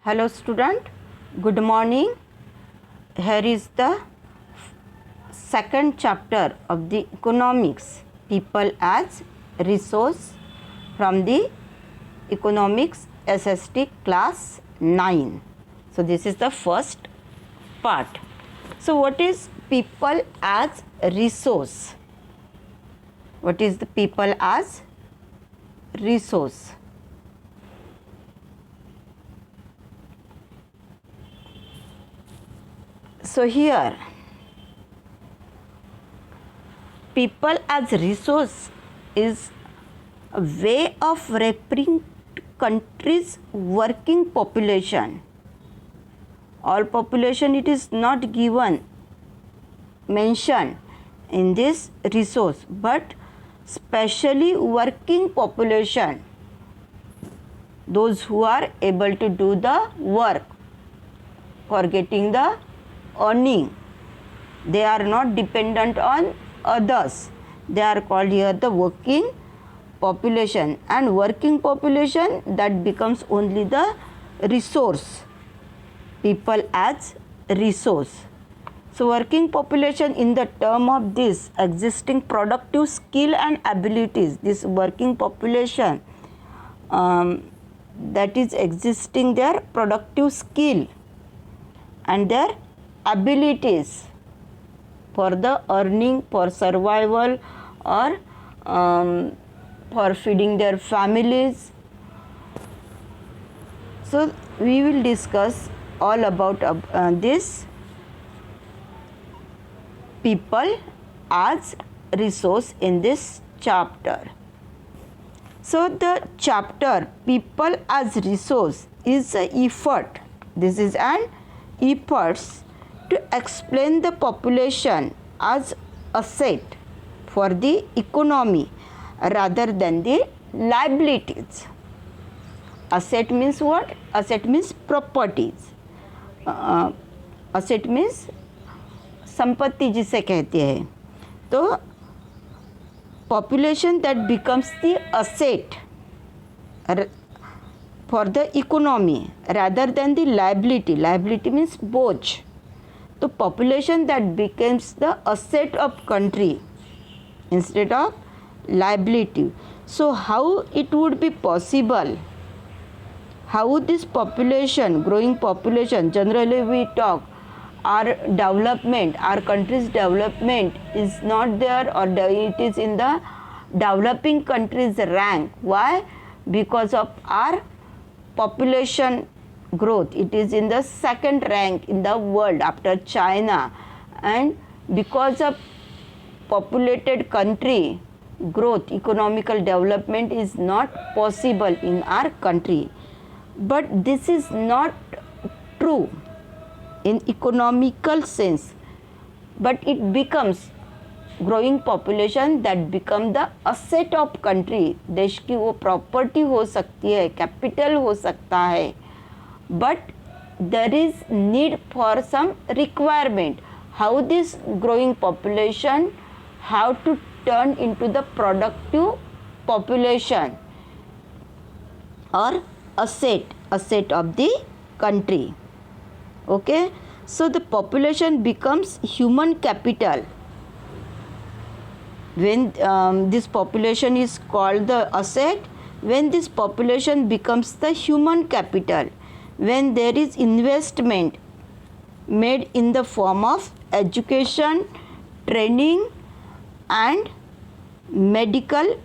Hello student, good morning. Here is the second chapter of the economics, people as resource, from the economics SST class 9. So this is the first part. So what is people as resource? What is the people as resource? So here, people as resource is a way of representing country's working population. All population, it is not given, mentioned in this resource, but specially working population, those who are able to do the work for getting the earning. They are not dependent on others. They are called here the working population, and working population, that becomes only the resource. People as resource. So working population, in the term of this existing productive skill and abilities, this working population that is existing their productive skill and their abilities for the earning, for survival, or for feeding their families. So we will discuss all about this people as resource in this chapter. So the chapter people as resource is an effort. This is an effort to explain the population as asset for the economy rather than the liabilities. Asset means what? Asset means properties. Asset means संपत्ति जिसे कहते हैं. तो population that becomes the asset for the economy rather than the liability. Liability means बोझ. तो population that becomes the asset of country instead of liability. So how it would be possible? How this population, growing population, generally we talk, our development, our country's development is not there, or it is in the developing countries rank. Why? Because of our population growth. It is in the second rank in the world after China, and because of populated country growth, economical development is not possible in our country. But this is not true in economical sense, but it becomes growing population that become the asset of country. देश की वो property हो सकती है, capital हो सकता है, but there is need for some requirement. How this growing population have to turn into the productive population or asset of the country. Okay, so the population becomes human capital. When this population is called the asset, when this population becomes the human capital, when there is investment made in the form of education, training, and medical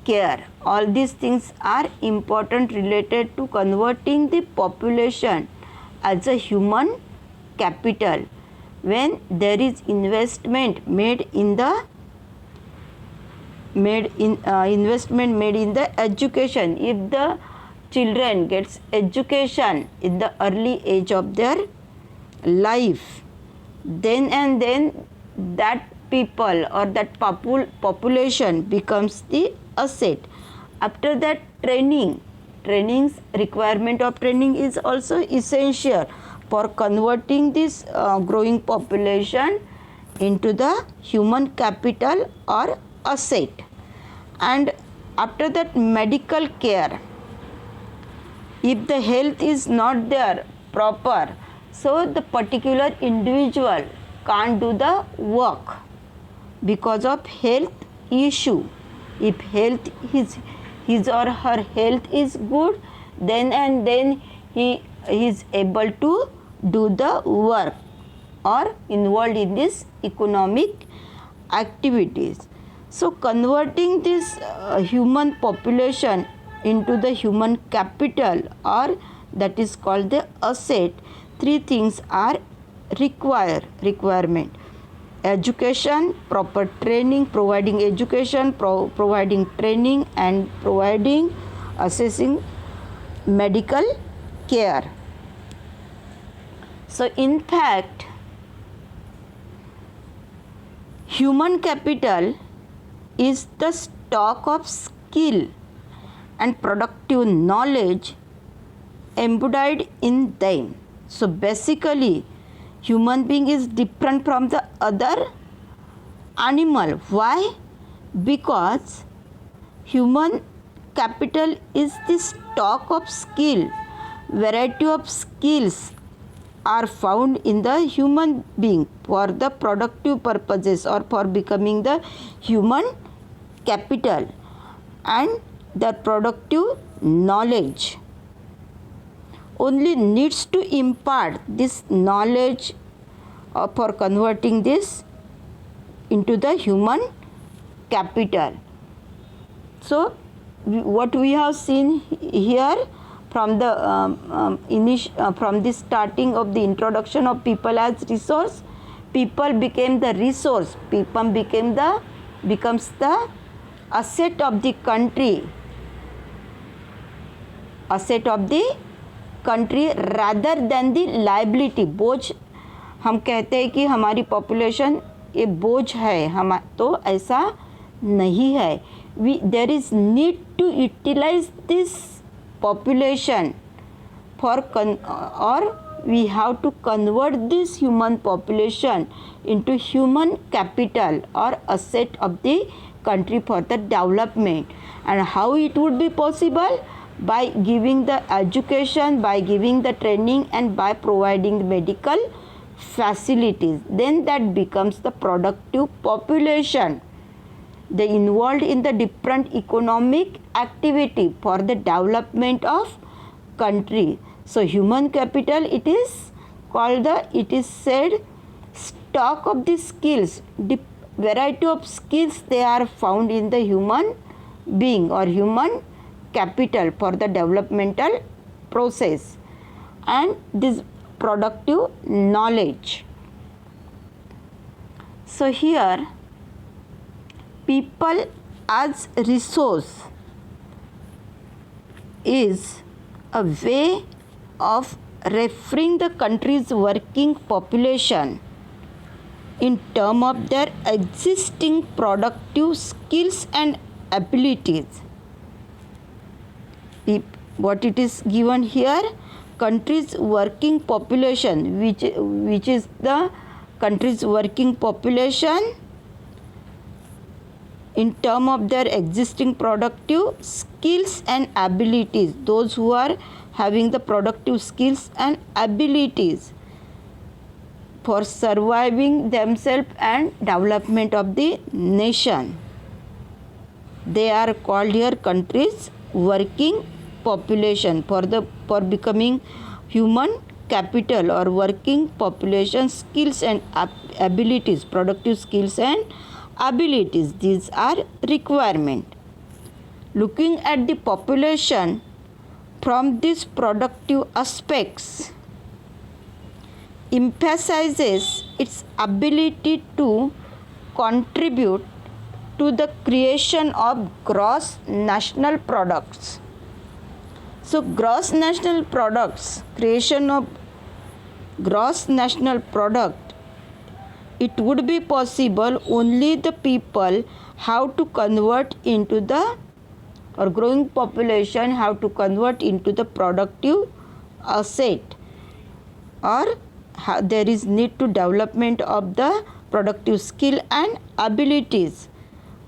care. All these things are important related to converting the population as a human capital. When there is investment made in the investment made in the education, if the children gets education in the early age of their life, then and then that people or that population becomes the asset. After that, training's requirement of training is also essential for converting this growing population into the human capital or asset. And after that, medical care. If the health is not there proper, so the particular individual can't do the work because of health issue. If his or her health is good, then he is able to do the work or involved in this economic activities. So converting this human population into the human capital, or that is called the asset, three things are requirement: education, proper training, providing education, providing training, and providing assessing medical care. So in fact, human capital is the stock of skill and productive knowledge embodied in them. So basically, human being is different from the other animal. Why? Because human capital is the stock of skill. Variety of skills are found in the human being for the productive purposes or for becoming the human capital, and the productive knowledge only needs to impart this knowledge for converting this into the human capital. So what we have seen here from the from the starting of the introduction of people as resource, people became the resource, people becomes the asset of the country, asset of the country rather than the liability. बोझ हम कहते हैं कि हमारी population ये बोझ है हम, तो ऐसा नहीं है. There is need to utilize this population for or we have to convert this human population into human capital or asset of the country for the development. And how it would be possible? By giving the education, by giving the training, and by providing medical facilities. Then that becomes the productive population. They involved in the different economic activity for the development of country. So human capital, it is called it is said stock of the skills. Variety of skills they are found in the human being or human capital for the developmental process, and this productive knowledge. So here people as resource is a way of referring the country's working population in terms of their existing productive skills and abilities. What it is given here, country's working population, which is the country's working population in terms of their existing productive skills and abilities, those who are having the productive skills and abilities for surviving themselves and development of the nation. They are called here country's working population for becoming human capital or working population skills and abilities, productive skills and abilities. These are requirement. Looking at the population from these productive aspects emphasizes its ability to contribute to the creation of gross national products. So gross national products, creation of gross national product, it would be possible only the people have to convert into the, or growing population have to convert into the productive asset, or there is need to development of the productive skill and abilities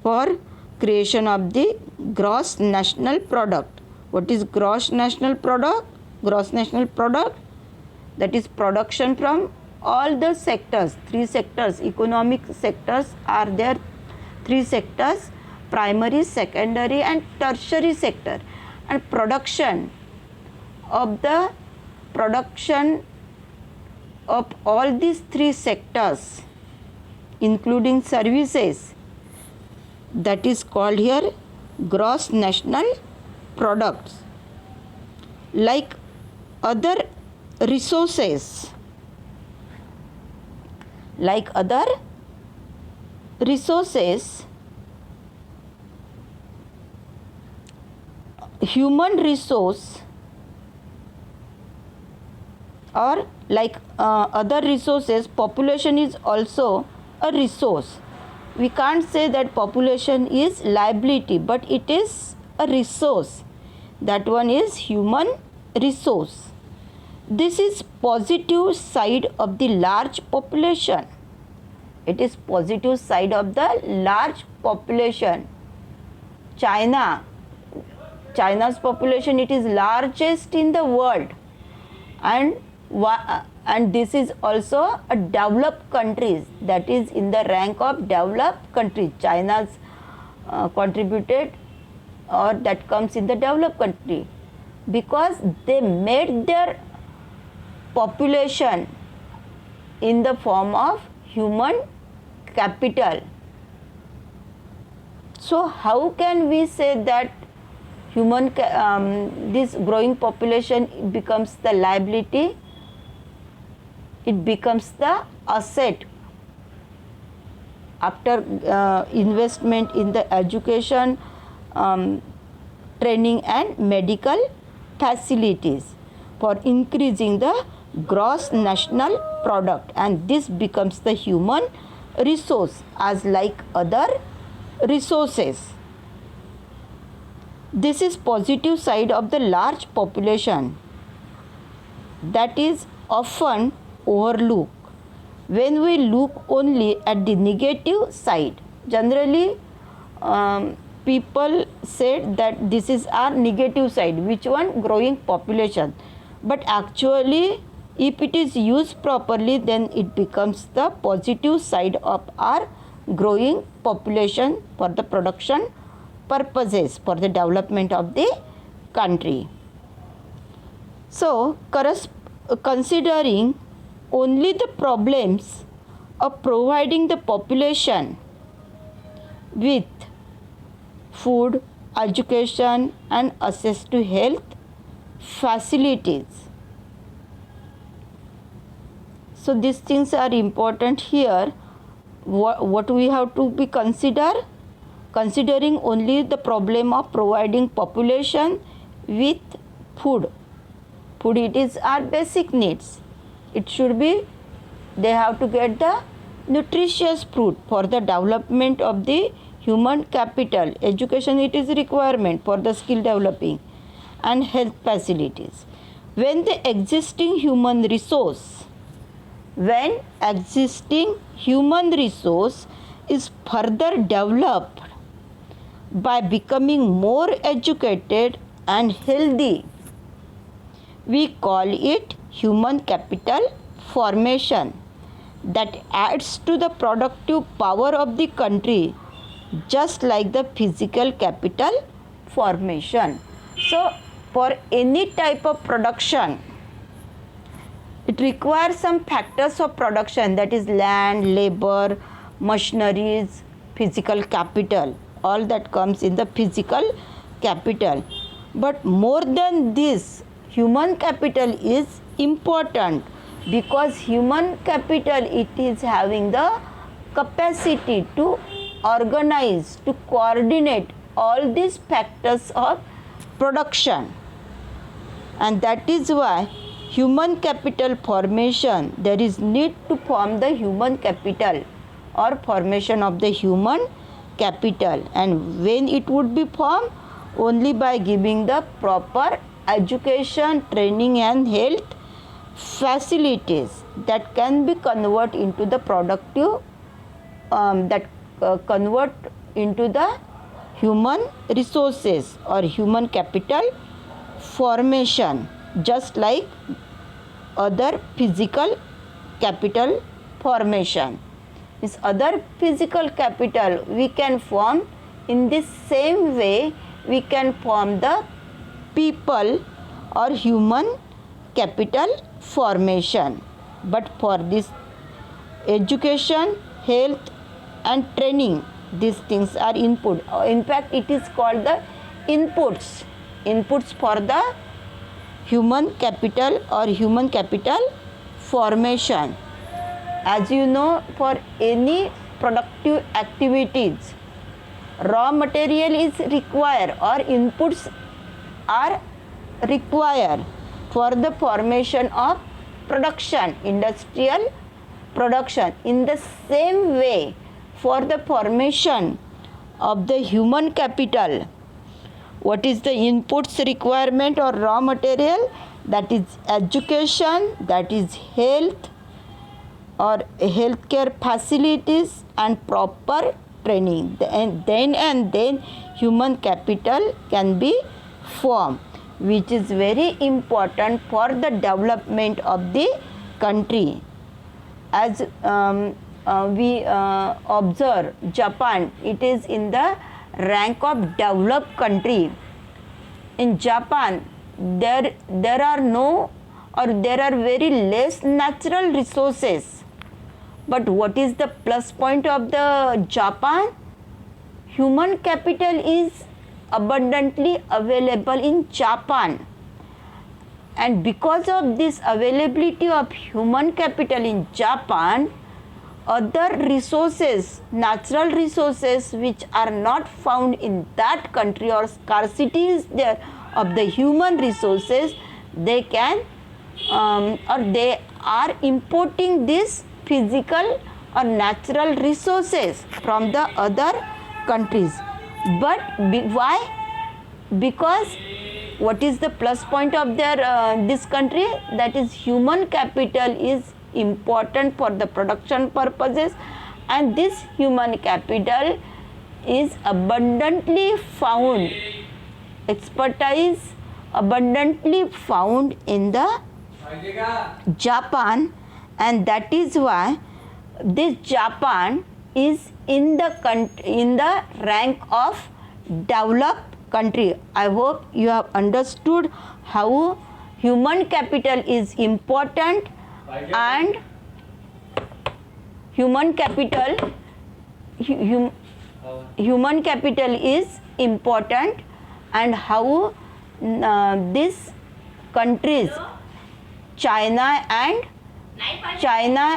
for creation of the gross national product. What is gross national product? Gross national product, that is production from all the sectors, three sectors, economic sectors are there, three sectors, primary, secondary and tertiary sector, and production of all these three sectors including services, that is called here gross national products. Like other resources, human resource, or like other resources, population is also a resource. We can't say that population is liability, but it is a resource. That one is human resource. This is positive side of the large population. It is positive side of the large population. China's population, it is largest in the world, and this is also a developed countries, that is in the rank of developed countries. China's contributed, or that comes in the developed country, because they made their population in the form of human capital. So how can we say that this growing population becomes the liability? It becomes the asset after investment in the education, training and medical facilities for increasing the gross national product, and this becomes the human resource as like other resources. This is positive side of the large population that is often overlooked when we look only at the negative side. Generally, people said that this is our negative side. Which one? Growing population. But actually, if it is used properly, then it becomes the positive side of our growing population for the production purposes, for the development of the country. So, considering only the problems of providing the population with food, education and access to health facilities. So these things are important here. What we have to be considering only the problem of providing population with food. Food, it is our basic needs. It should be, they have to get the nutritious food for the development of the human capital. Education, it is a requirement for the skill developing and health facilities. When the existing human resource is further developed by becoming more educated and healthy, we call it human capital formation that adds to the productive power of the country, just like the physical capital formation. So for any type of production, it requires some factors of production, that is land, labor, machineries, physical capital. All that comes in the physical capital. But more than this, human capital is important, because human capital, it is having the capacity to organize, to coordinate all these factors of production. And that is why human capital formation, there is need to form the human capital or formation of the human capital. And when it would be formed? Only by giving the proper education, training and health facilities that can be converted into the productive, convert into the human resources or human capital formation, just like other physical capital formation. This other physical capital we can form in this same way we can form the people or human capital formation. But for this education, health and training, these things are input. In fact, it is called the inputs for the human capital or human capital formation. As you know, for any productive activities, raw material is required or inputs are required for the formation of production, industrial production. In the same way, for the formation of the human capital, what is the inputs requirement or raw material? That is education, that is health or healthcare facilities and proper training. Then human capital can be formed, which is very important for the development of the country. As we observe, Japan, it is in the rank of developed country. In Japan, there are very less natural resources. But what is the plus point of the Japan? Human capital is abundantly available in Japan. And because of this availability of human capital in Japan, other resources, natural resources which are not found in that country or scarcity is there of the human resources, they can or they are importing these physical or natural resources from the other countries. But why? Because what is the plus point of their this country? That is human capital is important for the production purposes, and this human capital is abundantly found, expertise abundantly found in the Japan, and that is why this Japan is in the rank of developed country. I hope you have understood how human capital is important and human capital is important and how these countries China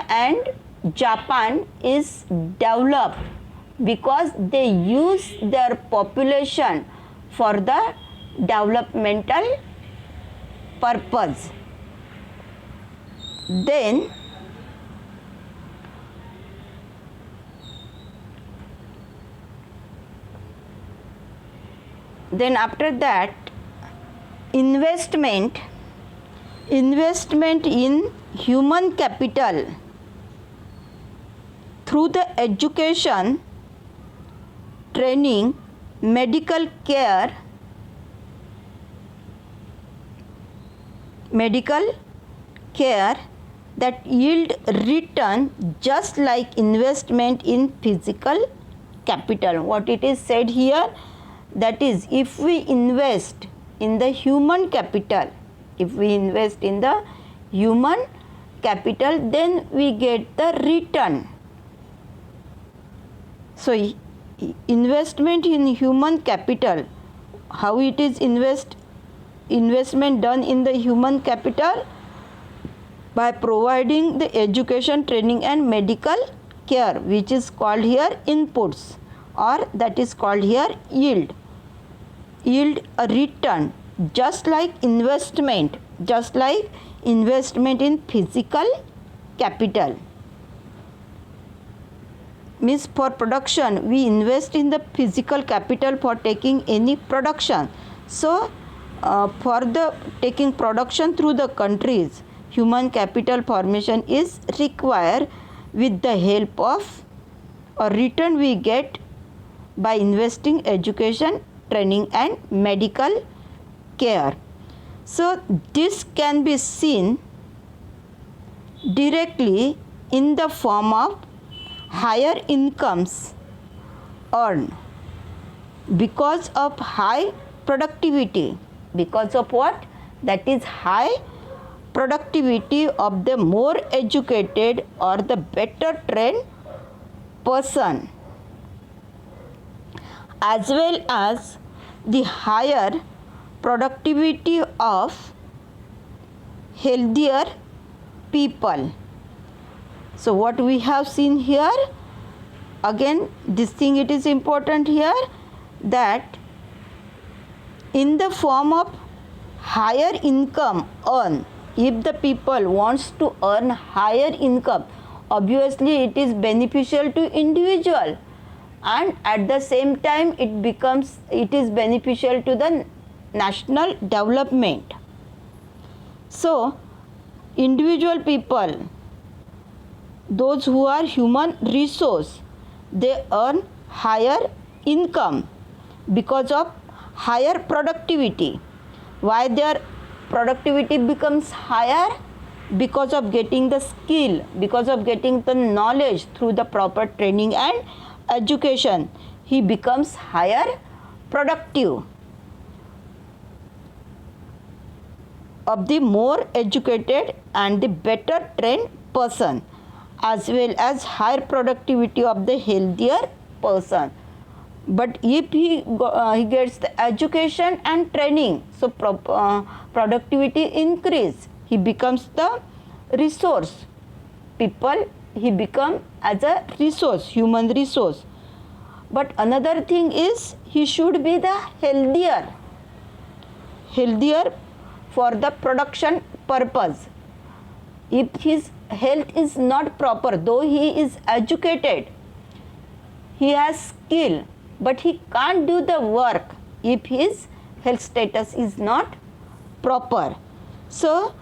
and Japan is developed because they use their population for the developmental purpose. Then after that, investment in human capital through the education, training, medical care that yield return just like investment in physical capital. What it is said here, that is, if we invest in the human capital, then we get the return. So investment in human capital, how it is investment done in the human capital? By providing the education, training and medical care, which is called here inputs, or that is called here yield a return, just like investment in physical capital. Means for production we invest in the physical capital for taking any production. So for the taking production through the countries, human capital formation is required with the help of a return we get by investing education, training and medical care. So this can be seen directly in the form of higher incomes earned because of high productivity. Because of what? That is high productivity of the more educated or the better trained person, as well as the higher productivity of healthier people. So what we have seen here, again this thing it is important here, that in the form of higher income earn, if the people wants to earn higher income, obviously it is beneficial to individual, and at the same time it is beneficial to the national development. So individual people, those who are human resource, they earn higher income because of higher productivity. Why their productivity becomes higher? Because of getting the skill, because of getting the knowledge through the proper training and education, he becomes higher productive of the more educated and the better trained person, as well as higher productivity of the healthier person. But if he gets the education and training, so productivity increase, he becomes the resource people, he become as a resource, human resource. But another thing is he should be the healthier for the production purpose. If his health is not proper, though he is educated, he has skill, but he can't do the work if his health status is not proper. So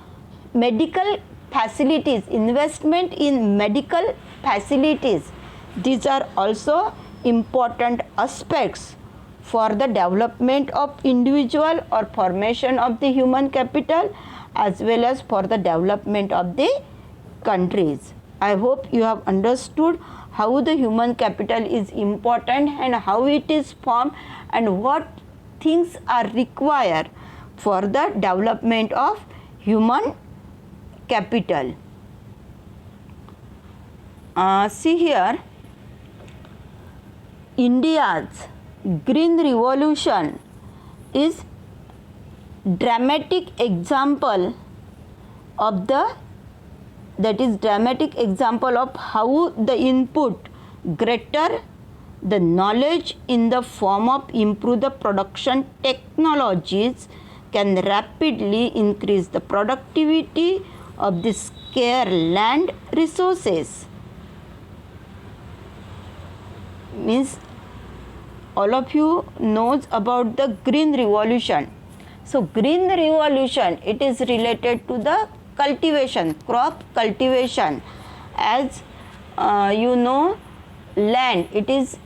medical facilities, investment in medical facilities, these are also important aspects for the development of individual or formation of the human capital, as well as for the development of the countries. I hope you have understood how the human capital is important and how it is formed and what things are required for the development of human capital. See here, India's Green Revolution is dramatic example of how the input greater the knowledge in the form of improve the production technologies can rapidly increase the productivity of the scarce land resources. Means all of you knows about the Green Revolution. So Green Revolution, it is related to the cultivation, crop cultivation. As you know, land, it is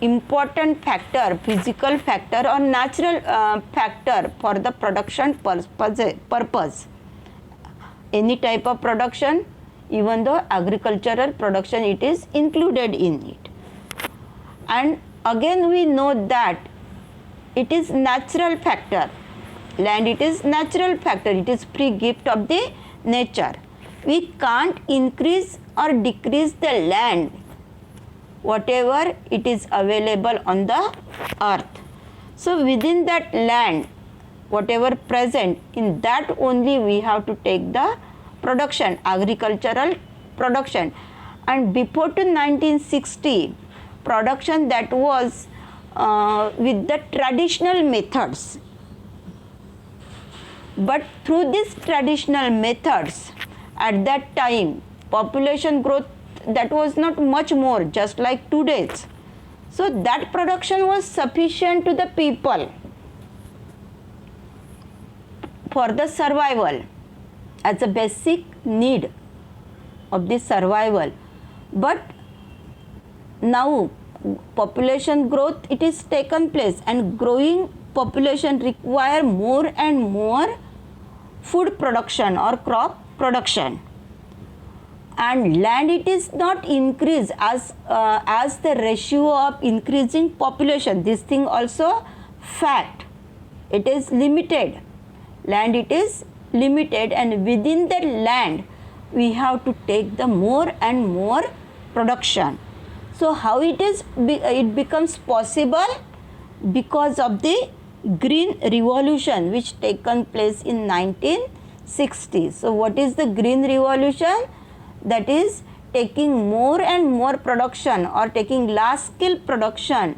important factor, physical factor or natural factor for the production purpose. Any type of production, even though agricultural production, it is included in it. And again we know that it is natural factor. Land, it is natural factor, it is free gift of the nature. We can't increase or decrease the land, whatever it is available on the earth. So within that land, whatever present, in that only we have to take the production, agricultural production. And before to 1960, production that was with the traditional methods. But through these traditional methods, at that time, population growth that was not much more, just like today's. So that production was sufficient to the people for the survival, as a basic need of the survival. But now population growth, it is taken place, and growing population require more and more food production or crop production. And land, it is not increase as the ratio of increasing population. This thing also fact. It is limited. Land, it is limited, and within the land we have to take the more and more production. So how it becomes possible? Because of the green revolution which taken place in 1960s. So what is the green revolution? That is taking more and more production or taking large scale production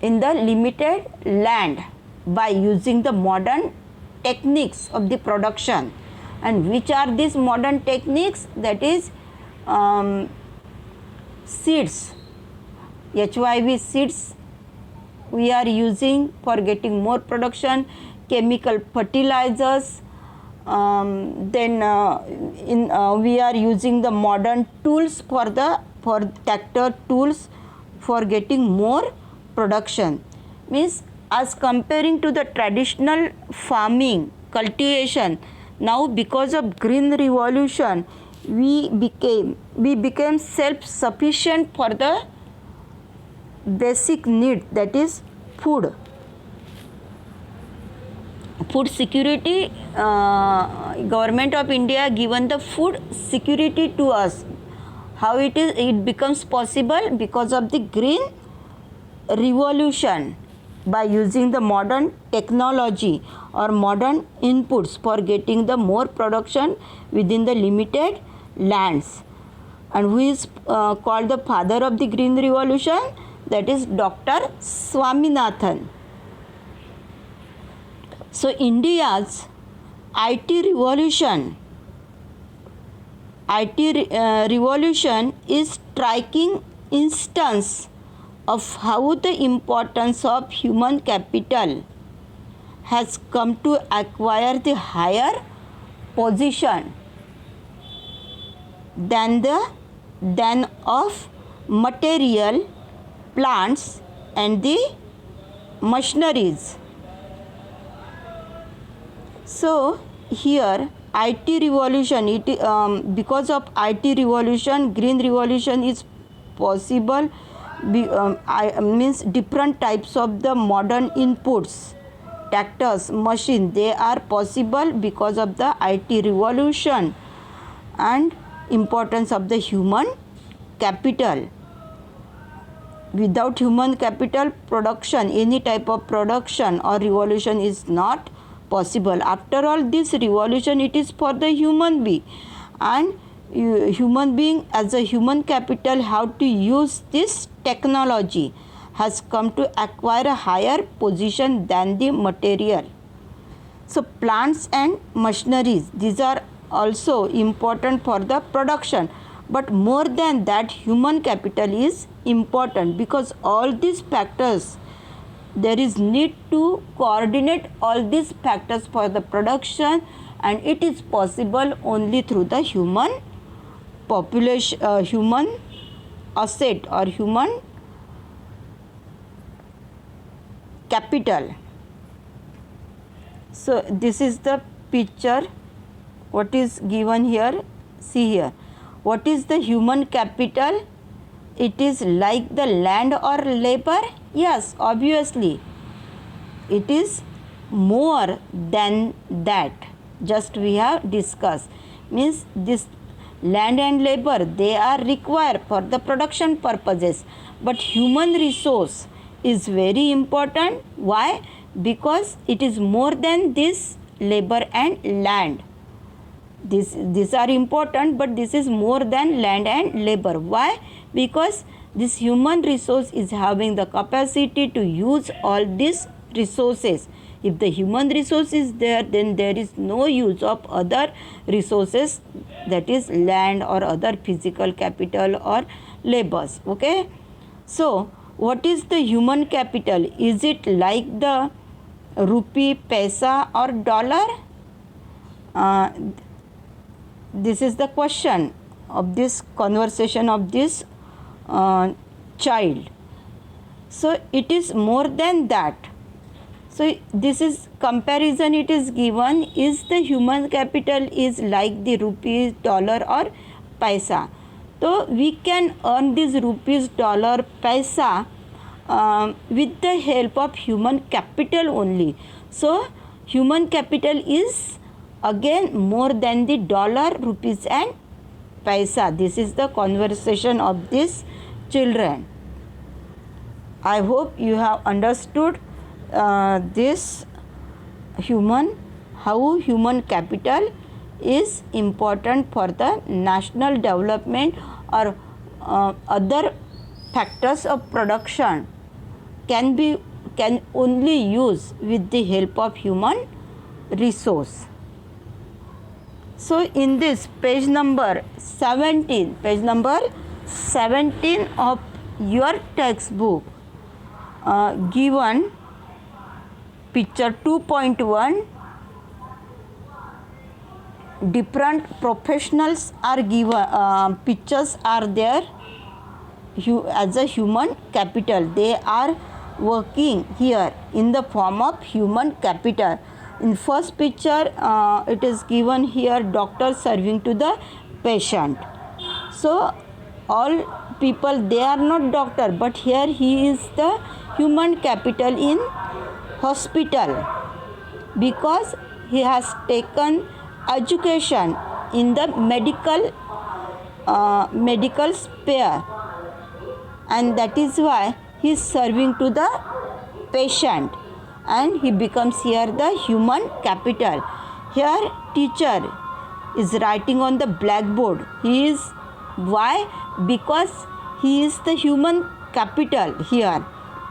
in the limited land by using the modern techniques of the production. And which are these modern techniques? That is seeds, HYV seeds we are using for getting more production, chemical fertilizers, then we are using the modern tools for tractor tools for getting more production. Means as comparing to the traditional farming cultivation, now because of green revolution we became self-sufficient for the basic need, that is food security. Government of India given the food security to us. How it becomes possible? Because of the green revolution, by using the modern technology or modern inputs for getting the more production within the limited lands. And who is called the father of the green revolution? That is Dr. Swaminathan. So India's IT revolution is striking instance of how the importance of human capital has come to acquire the higher position than of material, plants and the machineries. So here IT revolution, because of IT revolution, green revolution is possible. Means different types of the modern inputs, tractors, machine, they are possible because of the IT revolution. And importance of the human capital. Without human capital, production, any type of production or revolution is not possible. After all, this revolution, it is for the human being, and human being as a human capital have to use this technology, has come to acquire a higher position than the material. So plants and machineries, these are also important for the production, but more than that human capital is important, because all these factors, there is need to coordinate all these factors for the production, and it is possible only through the human population, human asset or human capital. So this is the picture what is given here. See here, what is the human capital? It is like the land or labor? Yes, obviously it is more than that. Just we have discussed. Means this land and labor, they are required for the production purposes, but human resource is very important. Why? Because it is more than this labor and land. These are important, but this is more than land and labor. Why? Because this human resource is having the capacity to use all these resources. If the human resource is there, then there is no use of other resources, that is land or other physical capital or labors. Okay. So what is the human capital? Is it like the rupee, paisa or dollar? This is the question of this conversation of this child. So it is more than that. So this is comparison it is given, is the human capital is like the rupees, dollar or paisa. So we can earn these rupees, dollar, paisa with the help of human capital only. So human capital is again more than the dollar, rupees and paisa. This is the conversation of these children. I hope you have understood this how human capital is important for the national development or other factors of production can only use with the help of human resource. So in this page number 17 of your textbook, given picture 2.1, different professionals are given, pictures are there as a human capital. They are working here in the form of human capital. In first picture it is given here doctor serving to the patient. So all people, they are not doctor, but here he is the human capital in hospital because he has taken education in the medical sphere, and that is why he is serving to the patient, and he becomes here the human capital. Here teacher is writing on the blackboard. He is, why? Because he is the human capital here.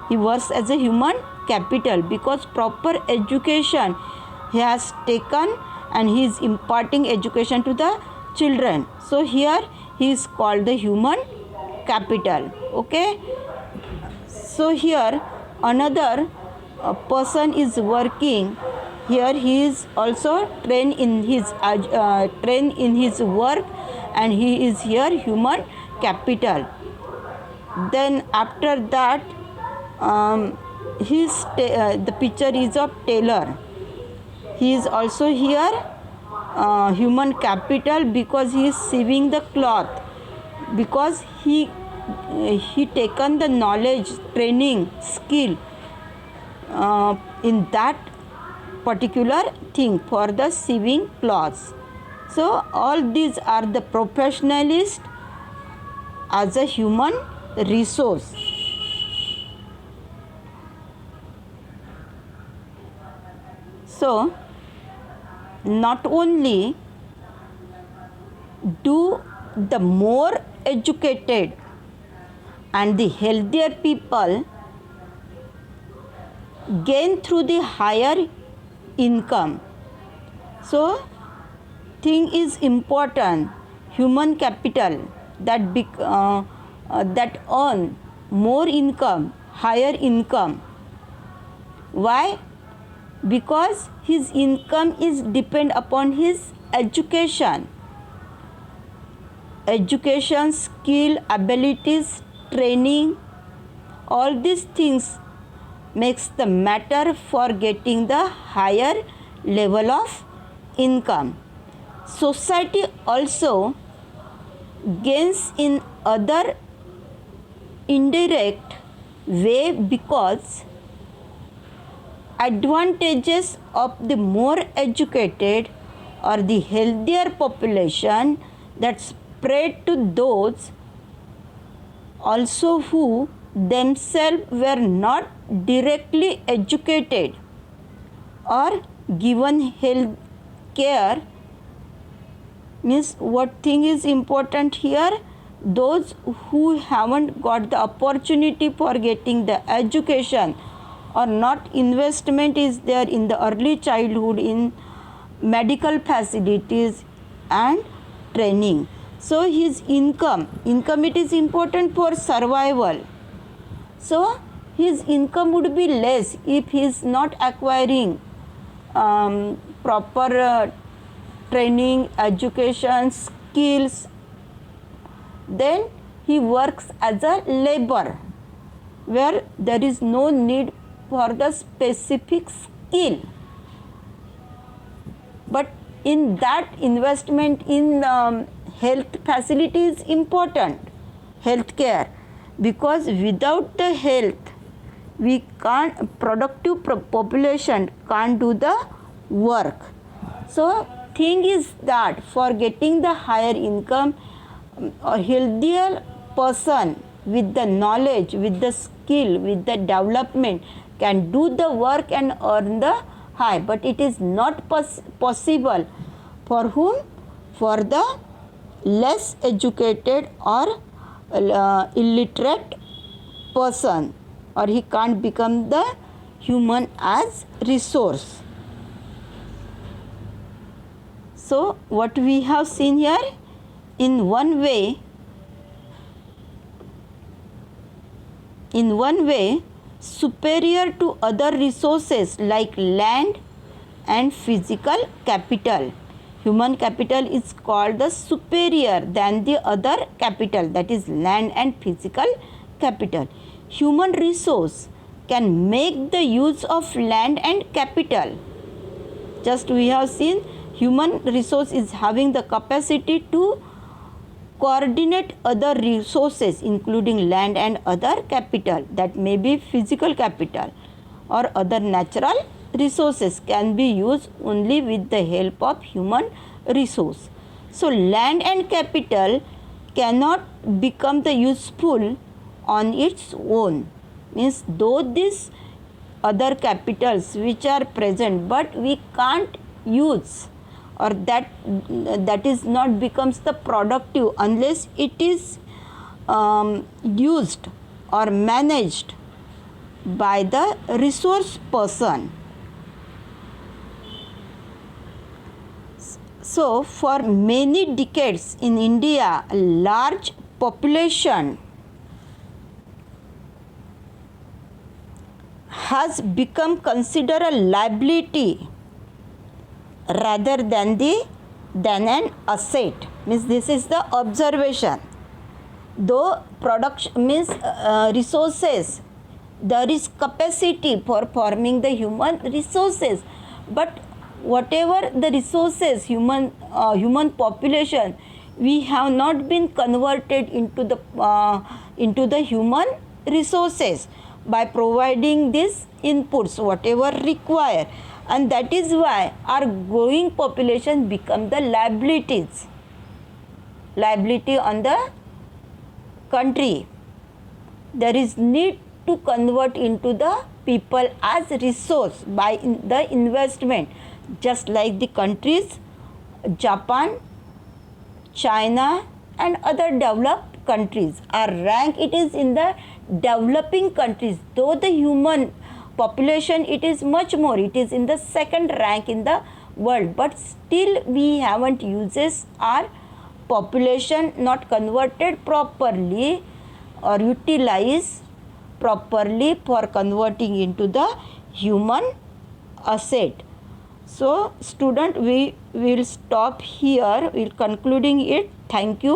He works as a human capital because proper education he has taken and he is imparting education to the children. So here he is called the human capital. Okay. So here another person is working. Here he is also trained in his work, and he is here human capital. Then after that the picture is of tailor. He is also here human capital because he is sewing the cloth, because he taken the knowledge, training, skill in that particular thing for the sewing cloths. So all these are the professionalists as a human resource. So not only do the more educated and the healthier people gain through the higher income. So thing is important, human capital that earn more income, higher income. Why? Because his income is depend upon his education, skill, abilities, training. All these things makes the matter for getting the higher level of income. Society also gains in other indirect way because advantages of the more educated or the healthier population that spread to those also who themselves were not directly educated or given health care. Means what thing is important here? Those who haven't got the opportunity for getting the education or not investment is there in the early childhood in medical facilities and training. So his income it is important for survival. So his income would be less if he is not acquiring proper training, education, skills. Then he works as a labor where there is no need for the specific skill. But in that investment in health facility is important, healthcare, because without the health we can't, productive population can't do the work. So thing is that for getting the higher income, a healthier person with the knowledge, with the skill, with the development can do the work and earn the high. But it is not possible for whom? For the less educated or illiterate person, or he can't become the human as resource. So what we have seen here, in one way superior to other resources like land and physical capital. Human capital is called the superior than the other capital, that is land and physical capital. Human resource can make the use of land and capital. Just we have seen human resource is having the capacity to coordinate other resources including land and other capital, that may be physical capital or other natural resources can be used only with the help of human resource. So land and capital cannot become the useful on its own, means though these other capitals which are present but we can't use, or that is not becomes the productive unless it is used or managed by the resource person. So for many decades in India, a large population has become considered a liability rather than an asset. Means this is the observation. Though production means resources, there is capacity for forming the human resources, but whatever the resources, human population, we have not been converted into the human resources by providing these inputs whatever required, and that is why our growing population become the liability on the country. There is need to convert into the people as resource by the investment, just like the countries Japan, China and other developed countries. Our rank it is in the developing countries, though the human population it is much more, it is in the second rank in the world, but still we haven't uses our population, not converted properly or utilized properly for converting into the human asset. So student, we will stop here, we will concluding it. Thank you.